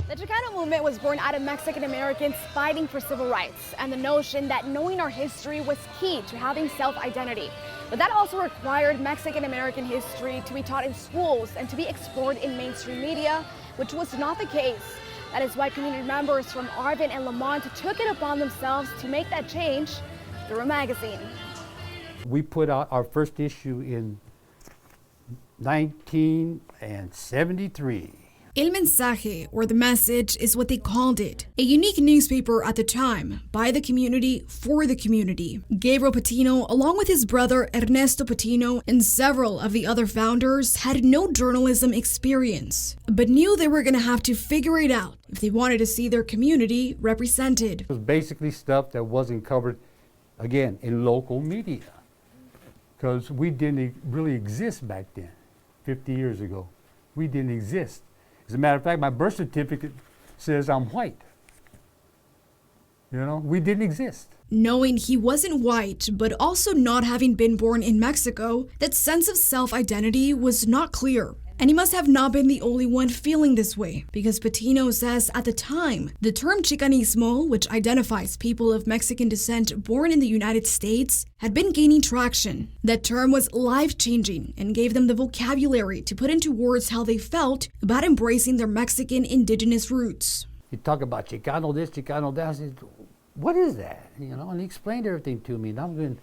The Chicano Movement was born out of Mexican Americans fighting for civil rights and the notion that knowing our history was key to having self-identity. But that also required Mexican American history to be taught in schools and to be explored in mainstream media, which was not the case. That is why community members from Arvin and Lamont took it upon themselves to make that change through a magazine. We put out our first issue in 1973. El Mensaje, or The Message, is what they called it. A unique newspaper at the time, by the community, for the community. Gabriel Patino, along with his brother Ernesto Patino and several of the other founders, had no journalism experience, but knew they were going to have to figure it out if they wanted to see their community represented. It was basically stuff that wasn't covered, again, in local media, because we didn't really exist back then, 50 years ago. We didn't exist. As a matter of fact, my birth certificate says I'm white. You know, we didn't exist. Knowing he wasn't white, but also not having been born in Mexico, that sense of self-identity was not clear. And he must have not been the only one feeling this way, because Patino says at the time, the term Chicanismo, which identifies people of Mexican descent born in the United States, had been gaining traction. That term was life-changing and gave them the vocabulary to put into words how they felt about embracing their Mexican indigenous roots. You talk about Chicano this, Chicano that. I said, what is that? You know, and he explained everything to me. And I'm going,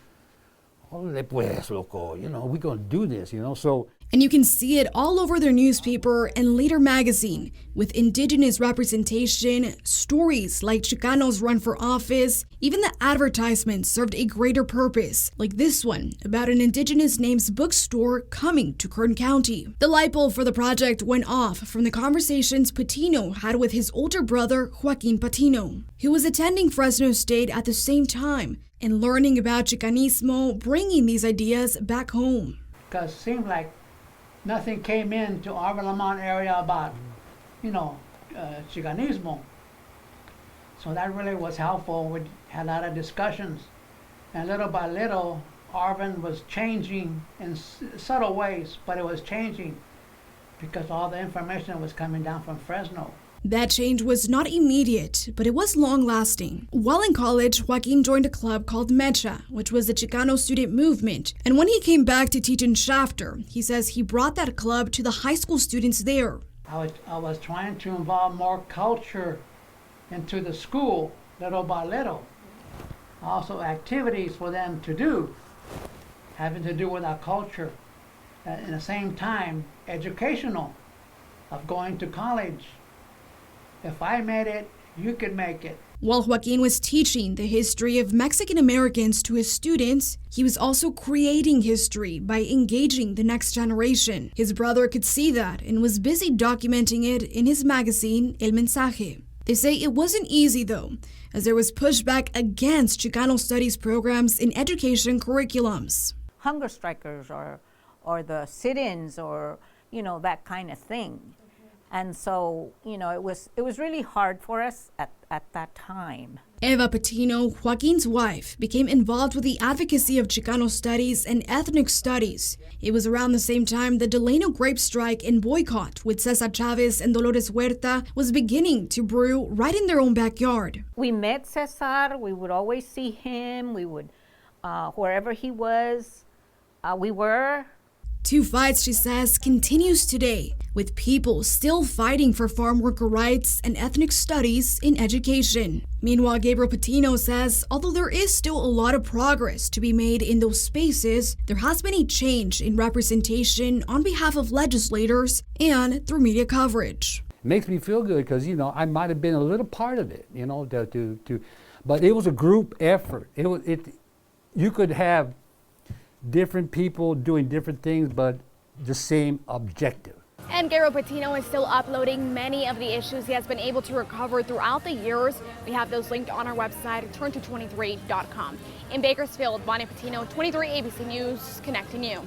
ole pues, loco, you know, we're going to do this, you know, so. And you can see it all over their newspaper and later magazine, with indigenous representation, stories like Chicanos run for office. Even the advertisements served a greater purpose, like this one about an indigenous name's bookstore coming to Kern County. The light bulb for the project went off from the conversations Patino had with his older brother, Joaquin Patino, who was attending Fresno State at the same time and learning about Chicanismo, bringing these ideas back home. Because it seemed like nothing came in to Arvin Lamont area about, you know, Chicanismo. So that really was helpful. We had a lot of discussions. And little by little, Arvin was changing in subtle ways, but it was changing because all the information was coming down from Fresno. That change was not immediate, but it was long-lasting. While in college, Joaquin joined a club called Mecha, which was the Chicano student movement. And when he came back to teach in Shafter, he says he brought that club to the high school students there. I was trying to involve more culture into the school, little by little. Also activities for them to do, having to do with our culture. At the same time, educational, of going to college. If I made it, you could make it. While Joaquin was teaching the history of Mexican Americans to his students, he was also creating history by engaging the next generation. His brother could see that and was busy documenting it in his magazine, El Mensaje. They say it wasn't easy though, as there was pushback against Chicano studies programs in education curriculums. Hunger strikers or the sit-ins or, you know, that kind of thing. And so, you know, it was really hard for us at that time. Eva Patino, Joaquin's wife, became involved with the advocacy of Chicano studies and ethnic studies. It was around the same time the Delano grape strike and boycott with Cesar Chavez and Dolores Huerta was beginning to brew right in their own backyard. We met Cesar, we would always see him, we would, wherever he was, we were. Two fights, she says, continues today, with people still fighting for farm worker rights and ethnic studies in education. Meanwhile, Gabriel Patino says, although there is still a lot of progress to be made in those spaces, there has been a change in representation on behalf of legislators and through media coverage. It makes me feel good because, you know, I might have been a little part of it, you know, but it was a group effort. You could have different people doing different things, but the same objective. And Gabriel Patino is still uploading many of the issues he has been able to recover throughout the years. We have those linked on our website, turn23.com. In Bakersfield, Bonnie Patino, 23 ABC News, connecting you.